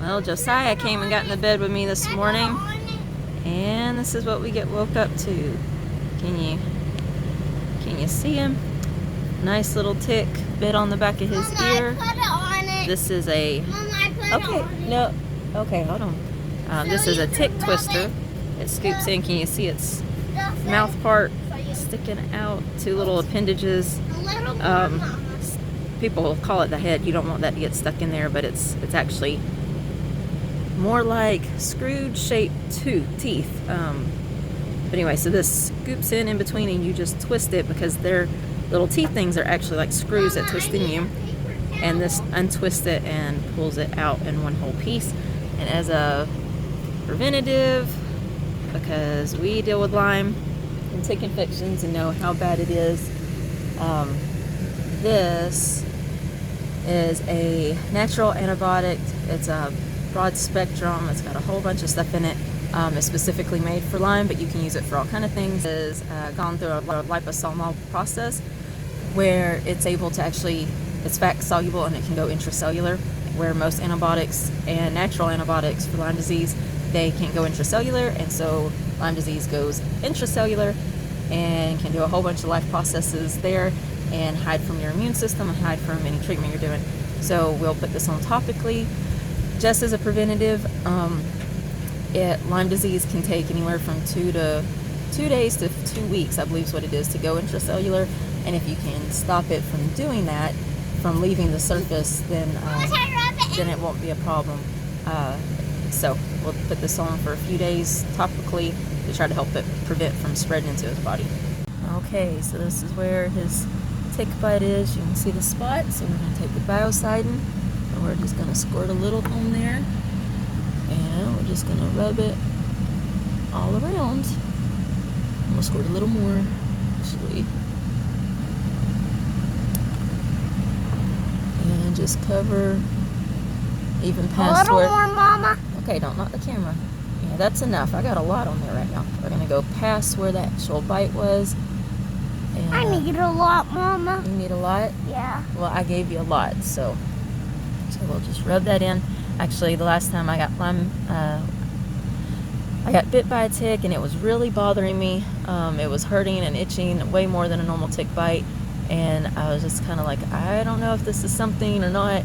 Well, Josiah came and got in the bed with me this morning, and this is what we get woke up to. Can you see him? Nice little tick bit on the back of his ear. This is a hold on. This is a tick twister. It scoops in. Can you see its mouth part sticking out? Two little appendages. People call it the head. You don't want that to get stuck in there, but it's actually more like Scrooge-shaped teeth. But anyway, so this scoops in between, and you just twist it because their little teeth things are actually like screws that twist in you. And this untwists it and pulls it out in one whole piece. And as a preventative, because we deal with Lyme and tick infections and know how bad it is, this is a natural antibiotic. It's a broad spectrum. It's got a whole bunch of stuff in it. It's specifically made for Lyme, but you can use it for all kind of things. It's gone through a liposomal process where it's able to actually, it's fat soluble and it can go intracellular, where most antibiotics and natural antibiotics for Lyme disease, they can't go intracellular, and so Lyme disease goes intracellular and can do a whole bunch of life processes there and hide from your immune system and hide from any treatment you're doing. So we'll put this on topically just as a preventative. Lyme disease can take anywhere from 2 days to 2 weeks, I believe is what it is, to go intracellular. And if you can stop it from doing that, from leaving the surface, then it won't be a problem. So we'll put this on for a few days topically to try to help it prevent from spreading into his body. Okay, so this is where his tick bite is. You can see the spot. So we're going to take the Biocidin and we're just going to squirt a little on there. And we're just going to rub it all around. We'll squirt a little more, actually. And just cover even past a little more, Mama. Okay, don't knock the camera. Yeah, that's enough. I got a lot on there right now. We're going to go past where that actual bite was. And, I need a lot, Mama. You need a lot? Yeah. Well, I gave you a lot, so we'll just rub that in. Actually, the last time I got Lyme, I got bit by a tick, and it was really bothering me. It was hurting and itching way more than a normal tick bite, and I was just kind of like, I don't know if this is something or not.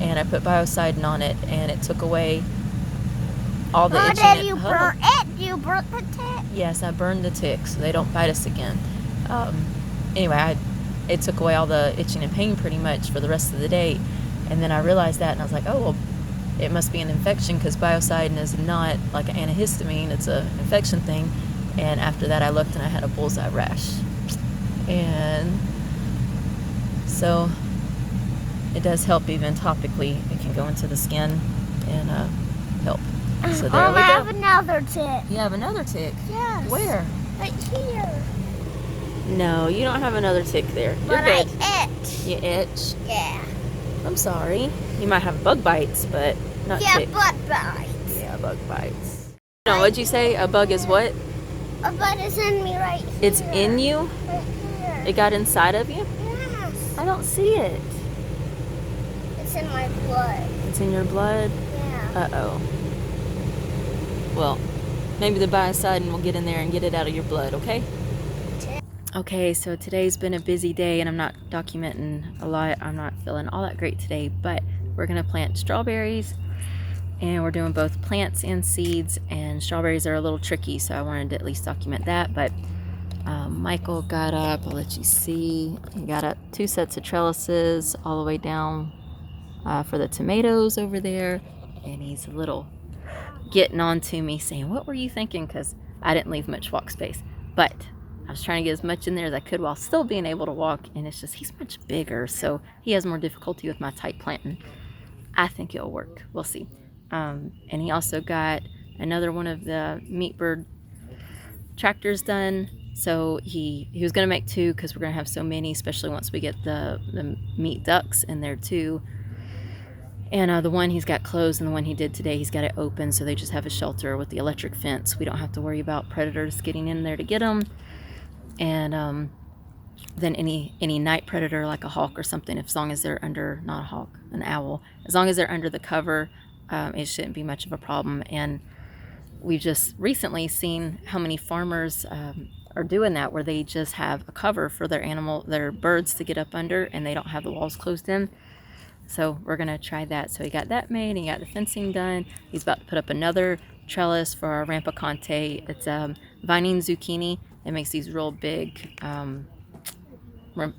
And I put Biocidin on it, and it took away all the itching. Did you burn it? You burnt the tick? Yes, I burned the tick so they don't bite us again. Anyway, it took away all the itching and pain pretty much for the rest of the day. And then I realized that, and I was like, oh, well, it must be an infection because Biocidin is not like an antihistamine. It's an infection thing. And after that, I looked, and I had a bullseye rash. And so it does help even topically. It can go into the skin and help. So there we go. I have another tick. You have another tick? Yes. Where? Right here. No, you don't have another tick there. But You're good. I itch. You itch? Yeah. I'm sorry. You might have bug bites, but not ticks. Bug bites. Yeah, bug bites. No, what'd you say? A bug is what? A bug is in me right here. It's in you? Right here. It got inside of you? Yes. I don't see it. It's in my blood. It's in your blood? Yeah. Uh-oh. Well, maybe the Biocidin will get in there and get it out of your blood, okay? Okay, so today's been a busy day, and I'm not documenting a lot. I'm not feeling all that great today, but we're going to plant strawberries, and we're doing both plants and seeds, and strawberries are a little tricky, so I wanted to at least document that. But Michael got up, I'll let you see, he got up 2 sets of trellises all the way down for the tomatoes over there, and he's a little getting on to me saying, what were you thinking? Because I didn't leave much walk space, but I was trying to get as much in there as I could while still being able to walk, and it's just he's much bigger, so he has more difficulty with my tight planting. I think it'll work. We'll see. And he also got another one of the meat bird tractors done, so he was going to make 2 because we're going to have so many, especially once we get the meat ducks in there too. And the one he's got closed, and the one he did today, he's got it open, so they just have a shelter with the electric fence. We don't have to worry about predators getting in there to get them. And then any night predator like a hawk or something, as long as they're under, not a hawk, an owl, as long as they're under the cover it shouldn't be much of a problem. And we've just recently seen how many farmers are doing that, where they just have a cover for their birds to get up under, and they don't have the walls closed in. So we're gonna try that. So he got that made, and he got the fencing done. He's about to put up another trellis for our rampicante. It's vining zucchini. It makes these real big,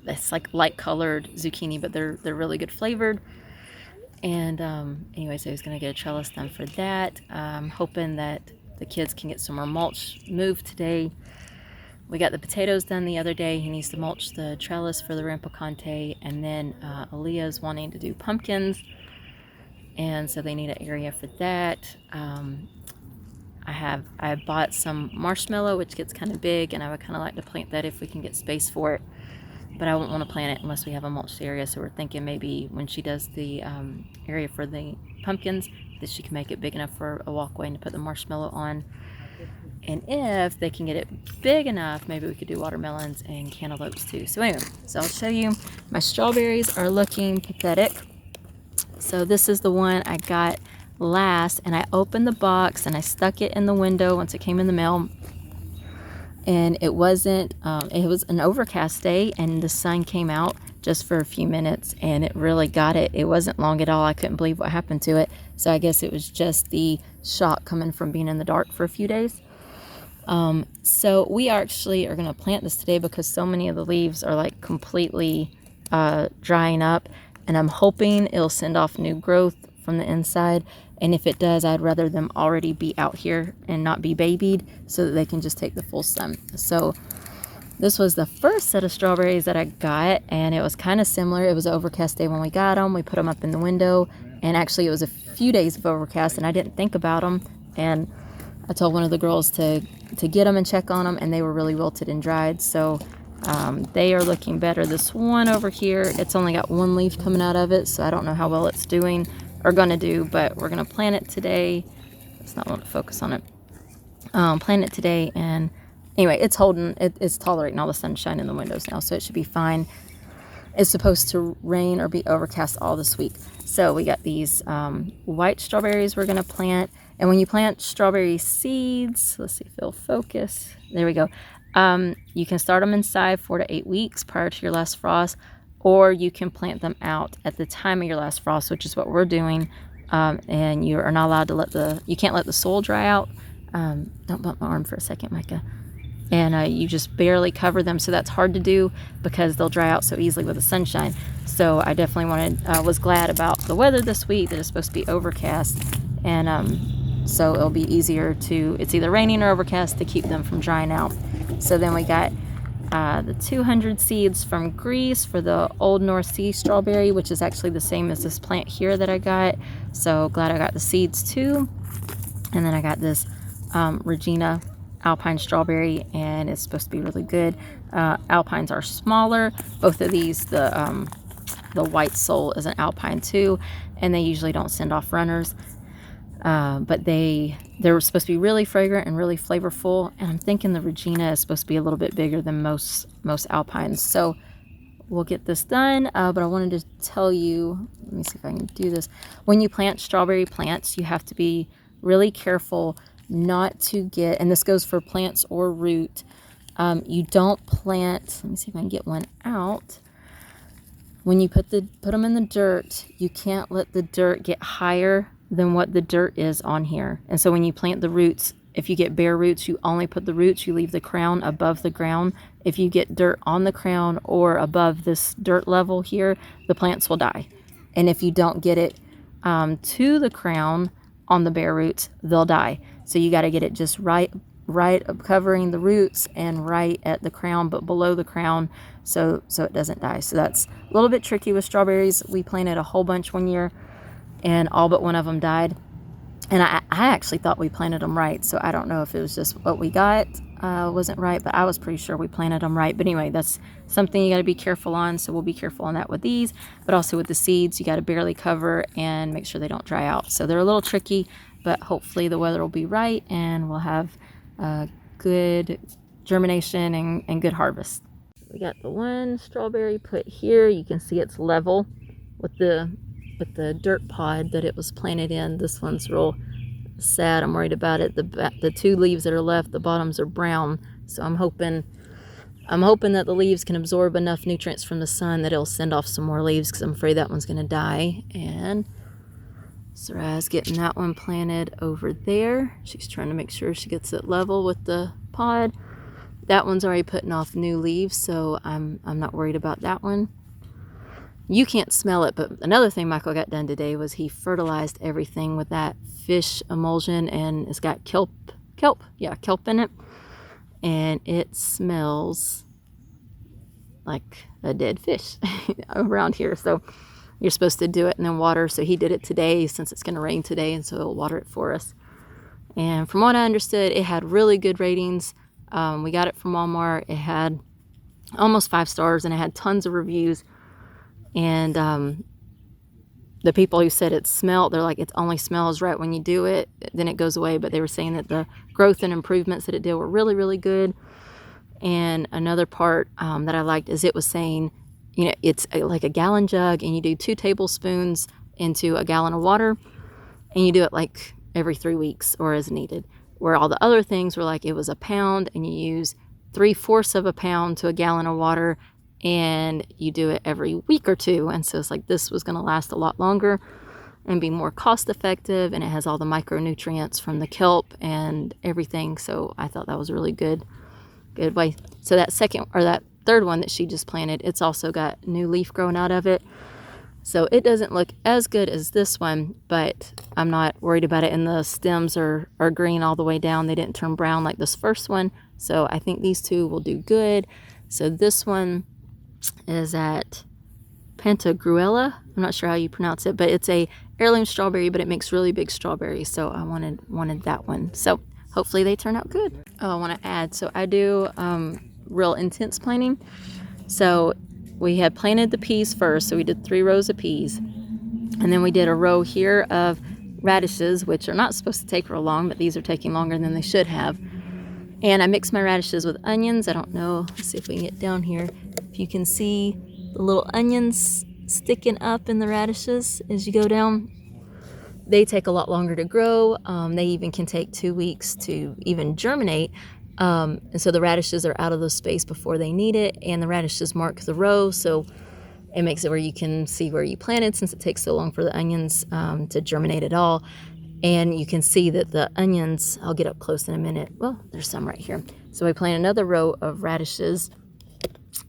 it's like light colored zucchini, but they're really good flavored. And anyway, so he's gonna get a trellis done for that. Hoping that the kids can get some more mulch moved today. We got the potatoes done the other day. He needs to mulch the trellis for the rampicante, and then Aaliyah's wanting to do pumpkins, and so they need an area for that. I bought some marshmallow, which gets kind of big, and I would kind of like to plant that if we can get space for it, but I won't want to plant it unless we have a mulched area. So we're thinking maybe when she does the area for the pumpkins, that she can make it big enough for a walkway and to put the marshmallow on. And if they can get it big enough, maybe we could do watermelons and cantaloupes too. So anyway, so I'll show you. My strawberries are looking pathetic. So this is the one I got last, and I opened the box and I stuck it in the window once it came in the mail. And it was an overcast day, and the sun came out just for a few minutes, and it really got it. It wasn't long at all. I couldn't believe what happened to it. So I guess it was just the shock coming from being in the dark for a few days. So we actually are going to plant this today because so many of the leaves are like completely drying up, and I'm hoping it'll send off new growth from the inside. And if it does, I'd rather them already be out here and not be babied, so that they can just take the full sun. So this was the first set of strawberries that I got, and it was kind of similar. It was an overcast day when we got them. We put them up in the window, and actually it was a few days of overcast, and I didn't think about them. And I told one of the girls to get them and check on them, and they were really wilted and dried. So they are looking better. This one over here, it's only got one leaf coming out of it, so I don't know how well it's doing or gonna do, but we're gonna plant it today. It's not want to focus on it. Plant it today, and anyway, it's tolerating all the sunshine in the windows now, so it should be fine. It's supposed to rain or be overcast all this week. So we got these white strawberries we're gonna plant. And when you plant strawberry seeds, let's see if it'll focus. There we go. You can start them inside 4 to 8 weeks prior to your last frost, or you can plant them out at the time of your last frost, which is what we're doing. And you are not allowed to you can't let the soil dry out. Don't bump my arm for a second, Micah. And you just barely cover them, so that's hard to do because they'll dry out so easily with the sunshine. So I definitely was glad about the weather this week, that it's supposed to be overcast, and so it'll be easier it's either raining or overcast, to keep them from drying out. So then we got the 200 seeds from Greece for the Old North Sea strawberry, which is actually the same as this plant here that I got. So glad I got the seeds too. And then I got this Regina alpine strawberry, and it's supposed to be really good. Alpines are smaller. Both of these, the white sole is an alpine too, and they usually don't send off runners. But they're supposed to be really fragrant and really flavorful, and I'm thinking the Regina is supposed to be a little bit bigger than most alpines. So we'll get this done, but I wanted to tell you, let me see if I can do this. When you plant strawberry plants, you have to be really careful not to get, and this goes for plants or root, you don't plant, let me see if I can get one out. When you put them in the dirt, you can't let the dirt get higher than what the dirt is on here. And so when you plant the roots, if you get bare roots, you only put the roots, you leave the crown above the ground. If you get dirt on the crown or above this dirt level here, the plants will die. And if you don't get it to the crown on the bare roots, they'll die. So you got to get it just right covering the roots and right at the crown, but below the crown, so it doesn't die. So that's a little bit tricky with strawberries. We planted a whole bunch one year, and all but one of them died. And I actually thought we planted them right, so I don't know if it was just what we got wasn't right, but I was pretty sure we planted them right. But anyway, that's something you got to be careful on, so we'll be careful on that with these, but also with the seeds, you got to barely cover and make sure they don't dry out. So they're a little tricky, but hopefully the weather will be right, and we'll have good germination and good harvest. We got the one strawberry put here. You can see it's level with the with the dirt pod that it was planted in. This one's real sad. I'm worried about it. The two leaves that are left, the bottoms are brown. So I'm hoping that the leaves can absorb enough nutrients from the sun that it'll send off some more leaves, because I'm afraid that one's going to die. And Sarah's getting that one planted over there. She's trying to make sure she gets it level with the pod. That one's already putting off new leaves, so I'm not worried about that one. You can't smell it, but another thing Michael got done today was he fertilized everything with that fish emulsion, and it's got kelp in it, and it smells like a dead fish around here. So you're supposed to do it and then water. So he did it today since it's going to rain today, and so he'll water it for us. And from what I understood, it had really good ratings. We got it from Walmart. It had almost 5 stars, and it had tons of reviews. And the people who said it smelled, they're like, it only smells right when you do it, then it goes away. But they were saying that the growth and improvements that it did were really, really good. And another part that I liked is it was saying, you know, it's like a gallon jug, and you do 2 tablespoons into a gallon of water, and you do it like every 3 weeks or as needed. Where all the other things were like, it was a pound, and you use 3/4 of a pound to a gallon of water, and you do it every week or 2. And so it's like, this was going to last a lot longer and be more cost effective, and it has all the micronutrients from the kelp and everything. So I thought that was really good way. So that third one that she just planted, it's also got new leaf growing out of it. So it doesn't look as good as this one, but I'm not worried about it. And the stems are green all the way down. They didn't turn brown like this first one. So I think these two will do good. So this one is at Pantagruela. I'm not sure how you pronounce it, but it's a heirloom strawberry, but it makes really big strawberries. So I wanted that one. So hopefully they turn out good. Oh, I want to add, so I do real intense planting. So we had planted the peas first. So we did 3 rows of peas. And then we did a row here of radishes, which are not supposed to take real long, but these are taking longer than they should have. And I mixed my radishes with onions. I don't know. Let's see if we can get down here. If you can see the little onions sticking up in the radishes as you go down. They take a lot longer to grow. They even can take 2 weeks to even germinate. And so the radishes are out of the space before they need it. And the radishes mark the row. So it makes it where you can see where you planted, since it takes so long for the onions to germinate at all. And you can see that the onions, I'll get up close in a minute. Well, there's some right here. So we plant another row of radishes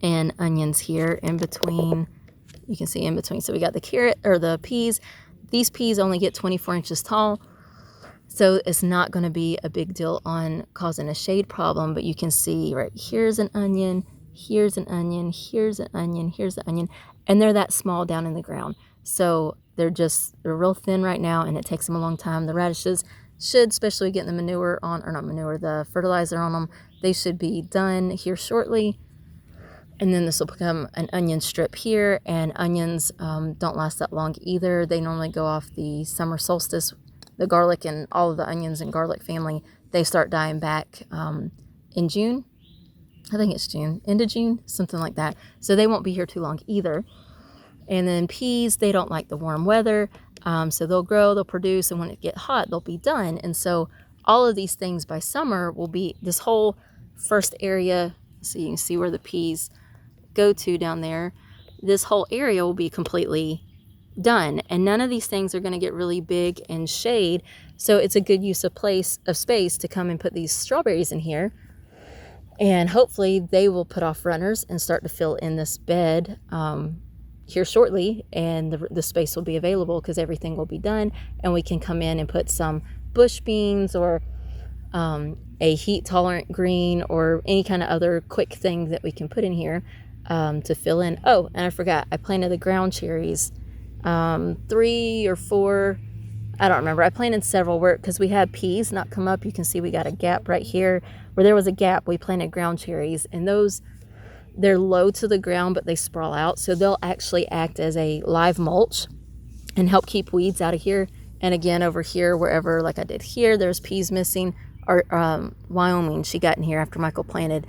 and onions here in between. You can see in between. So we got the carrot or the peas. These peas only get 24 inches tall. So it's not going to be a big deal on causing a shade problem. But you can see right here's an onion, here's an onion, here's an onion, here's an onion. And they're that small down in the ground. So they're real thin right now, and it takes them a long time. The radishes should, especially getting the manure on, or not manure, the fertilizer on them, they should be done here shortly. And then this will become an onion strip here, and onions don't last that long either. They normally go off the summer solstice. The garlic and all of the onions and garlic family, they start dying back in June. I think it's June, end of June, something like that. So they won't be here too long either. And then peas, they don't like the warm weather. So they'll grow, they'll produce, and when it gets hot, they'll be done. And so all of these things by summer will be this whole first area. So you can see where the peas go to down there. This whole area will be completely done. And none of these things are going to get really big and shade. So it's a good use of space to come and put these strawberries in here. And hopefully they will put off runners and start to fill in this bed here shortly, and the space will be available because everything will be done, and we can come in and put some bush beans or a heat tolerant green or any kind of other quick thing that we can put in here to fill in. Oh, and I forgot, I planted the ground cherries, 3 or 4, I don't remember. I planted several because we had peas not come up. You can see we got a gap right here where there was a gap. We planted ground cherries, and they're low to the ground, but they sprawl out. So they'll actually act as a live mulch and help keep weeds out of here. And again, over here, wherever, like I did here, there's peas missing. Or Wyoming, she got in here after Michael planted.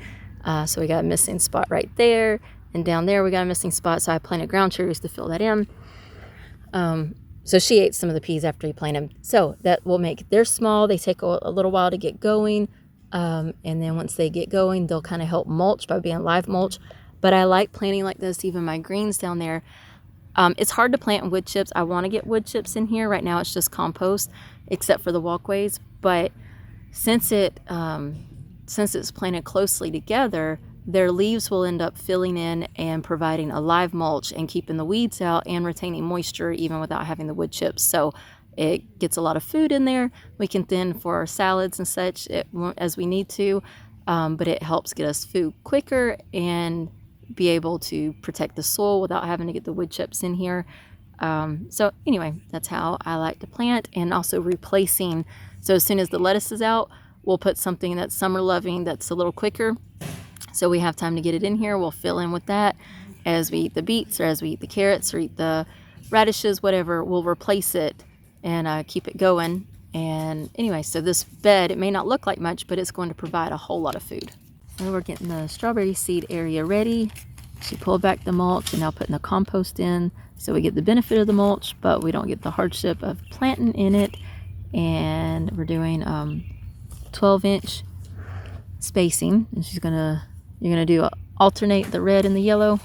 So we got a missing spot right there. And down there, we got a missing spot. So I planted ground cherries to fill that in. So she ate some of the peas after you plant them. So that will make, they're small. They take a little while to get going. And then once they get going, they'll kind of help mulch by being live mulch. But I like planting like this, even my greens down there. It's hard to plant in wood chips. I want to get wood chips in here. Right now it's just compost, except for the walkways. But since it's planted closely together, their leaves will end up filling in and providing a live mulch and keeping the weeds out and retaining moisture even without having the wood chips. So it gets a lot of food in there. We can thin for our salads and such as we need to, but it helps get us food quicker and be able to protect the soil without having to get the wood chips in here. So anyway, that's how I like to plant, and also replacing. So as soon as the lettuce is out, we'll put something that's summer loving that's a little quicker. So we have time to get it in here. We'll fill in with that as we eat the beets, or as we eat the carrots, or eat the radishes, whatever. We'll replace it and keep it going. And anyway, so this bed, it may not look like much, but it's going to provide a whole lot of food. So we're getting the strawberry seed area ready. She pulled back the mulch and now putting the compost in. So we get the benefit of the mulch, but we don't get the hardship of planting in it. And we're doing 12-inch spacing. And you're gonna do alternate the red and the yellow.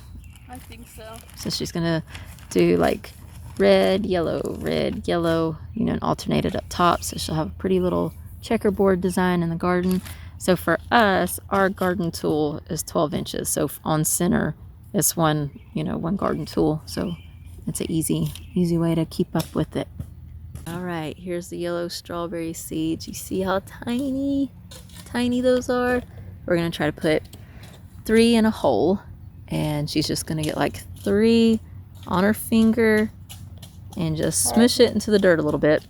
I think so. So she's gonna do like red, yellow, and alternate it up top. So she'll have a pretty little checkerboard design in the garden. So for us, our garden tool is 12 inches. So on center, it's one garden tool. So it's an easy way to keep up with it. All right, here's the yellow strawberry seeds. You see how tiny those are? We're gonna try to put 3 in a hole, and she's just gonna get like 3 on her finger and just smush it into the dirt a little bit,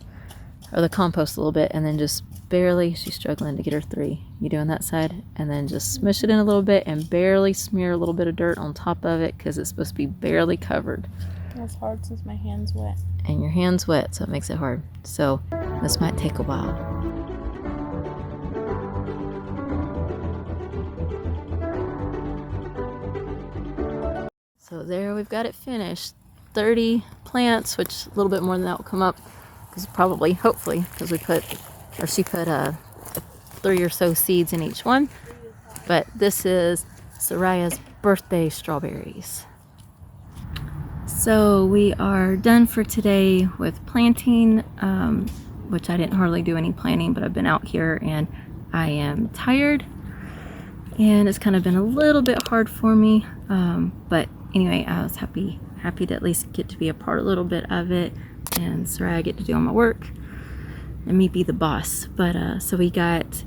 or the compost a little bit, and then just barely, she's struggling to get her 3. You doing that side? And then just smush it in a little bit and barely smear a little bit of dirt on top of it, because it's supposed to be barely covered. That's hard since my hand's wet. And your hand's wet, so it makes it hard. So this might take a while. So there, we've got it finished. 30 plants, which a little bit more than that will come up, because hopefully, because she put 3 or so seeds in each one. But this is Soraya's birthday strawberries. So we are done for today with planting, which I didn't hardly do any planting, but I've been out here and I am tired, and it's kind of been a little bit hard for me. But anyway, I was happy to at least get to be a part a little bit of it, and Soraya get to do all my work and me be the boss. But so we got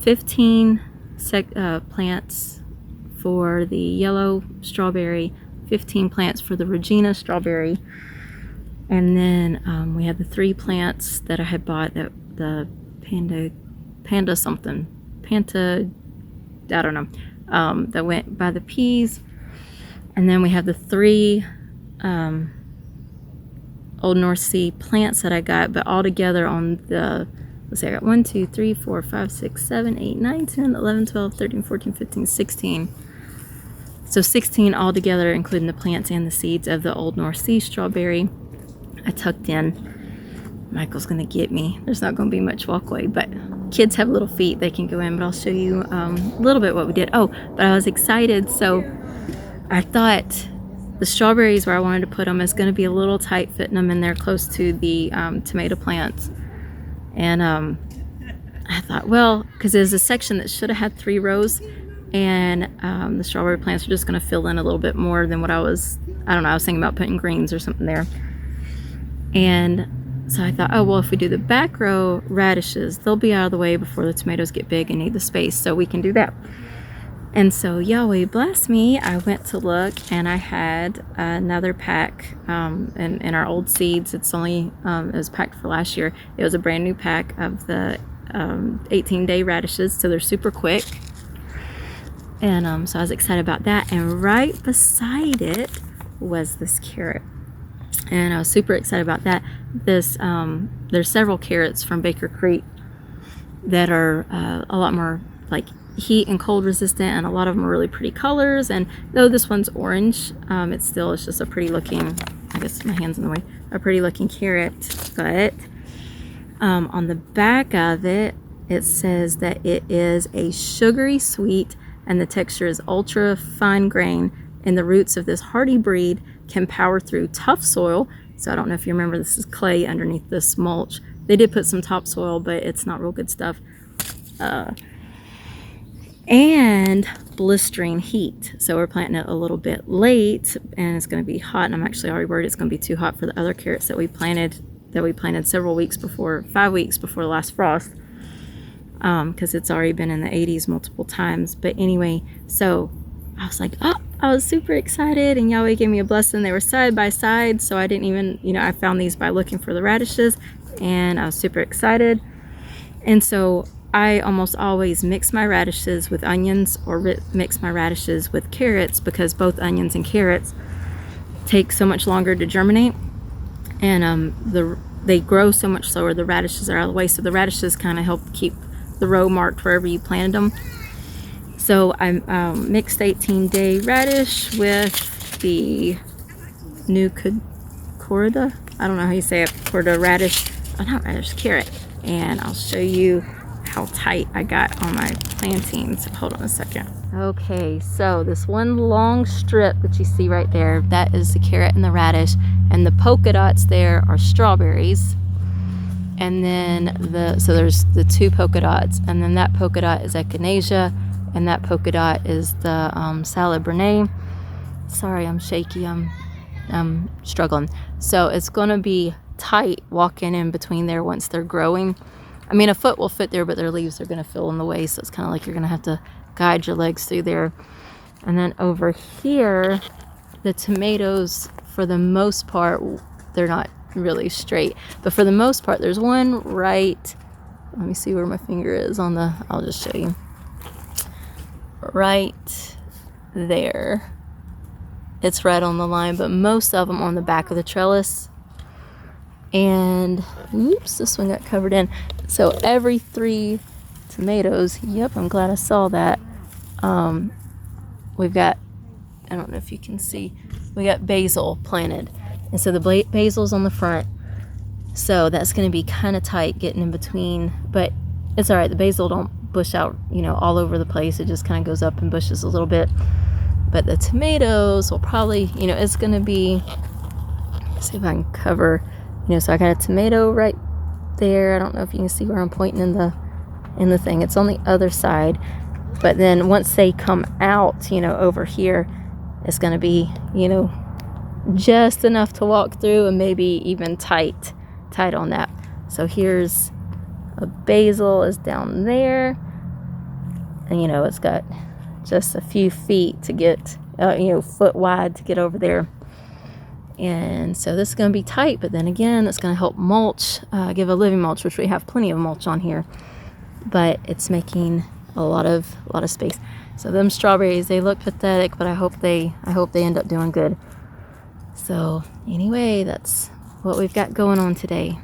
15 plants for the yellow strawberry, 15 plants for the Regina strawberry, and then we had the 3 plants that I had bought, that the panda something, I don't know, that went by the peas. And then we have the 3 Old North Sea plants that I got, but all together on the, let's see, I got 1, 2, 3, 4, 5, 6, 7, 8, 9, 10, 11, 12, 13, 14, 15, 16. So 16 all together, including the plants and the seeds of the Old North Sea strawberry. I tucked in. Michael's gonna get me. There's not gonna be much walkway, but kids have little feet, they can go in. But I'll show you a little bit what we did. Oh, but I was excited. So I thought the strawberries, where I wanted to put them, is gonna be a little tight fitting them in there close to the tomato plants. And I thought, well, because there's a section that should have had 3 rows, and the strawberry plants are just going to fill in a little bit more than what I was thinking about putting greens or something there. And so I thought, oh, well, if we do the back row radishes, they'll be out of the way before the tomatoes get big and need the space, so we can do that. And so, Yahweh bless me, I went to look, and I had another pack in our old seeds. It's only, it was packed for last year. It was a brand new pack of the 18-day radishes, so they're super quick. And so I was excited about that. And right beside it was this carrot, and I was super excited about that. There's several carrots from Baker Creek that are a lot more like heat and cold resistant, and a lot of them are really pretty colors. And though this one's orange, it's just a pretty looking, guess my hand's in the way, a pretty looking carrot. But on the back of it, it says that it is a sugary sweet and the texture is ultra fine grain, and the roots of this hardy breed can power through tough soil. So I don't know if you remember, this is clay underneath this mulch. They did put some topsoil, but it's not real good stuff. And blistering heat. So we're planting it a little bit late, and it's going to be hot, and I'm actually already worried it's going to be too hot for the other carrots that we planted several weeks before, 5 weeks before the last frost, because it's already been in the 80s multiple times. But anyway, so I was like, oh, I was super excited, and Yahweh gave me a blessing. They were side by side, so I didn't even, I found these by looking for the radishes, and I was super excited. And so I almost always mix my radishes with onions or mix my radishes with carrots, because both onions and carrots take so much longer to germinate, and they grow so much slower. The radishes are out of the way, so the radishes kind of help keep the row marked wherever you planted them. So I mixed 18-day radish with the new corda, I don't know how you say it, corda radish, not radish, carrot. And I'll show you how tight I got on my plantings. Hold on a second. Okay, so this one long strip that you see right there, that is the carrot and the radish, and the polka dots there are strawberries. And then so there's the 2 polka dots, and then that polka dot is echinacea, and that polka dot is the salad Brene. Sorry, I'm shaky, I'm struggling. So it's gonna be tight walking in between there once they're growing. I mean, a foot will fit there, but their leaves are going to fill in the way, so it's kind of like you're going to have to guide your legs through there. And then over here, the tomatoes, for the most part, they're not really straight, but for the most part, there's one right, let me see where my finger is on the, I'll just show you. Right there. It's right on the line, but most of them on the back of the trellis. And oops, this one got covered in. So every 3 tomatoes, yep, I'm glad I saw that. We've got, I don't know if you can see, we got basil planted. And so the basil's on the front. So that's going to be kind of tight getting in between, but it's all right. The basil don't bush out, all over the place. It just kind of goes up and bushes a little bit. But the tomatoes will probably, it's going to be, let's see if I can cover. So I got a tomato right there. I don't know if you can see where I'm pointing in the thing. It's on the other side. But then once they come out, over here, it's going to be, just enough to walk through, and maybe even tight on that. So here's a basil is down there. And, it's got just a few feet to get, foot wide to get over there. And so this is going to be tight, but then again, it's going to help mulch, give a living mulch, which we have plenty of mulch on here, but it's making a lot of space. So them strawberries, they look pathetic, but I hope they end up doing good. So anyway, that's what we've got going on today.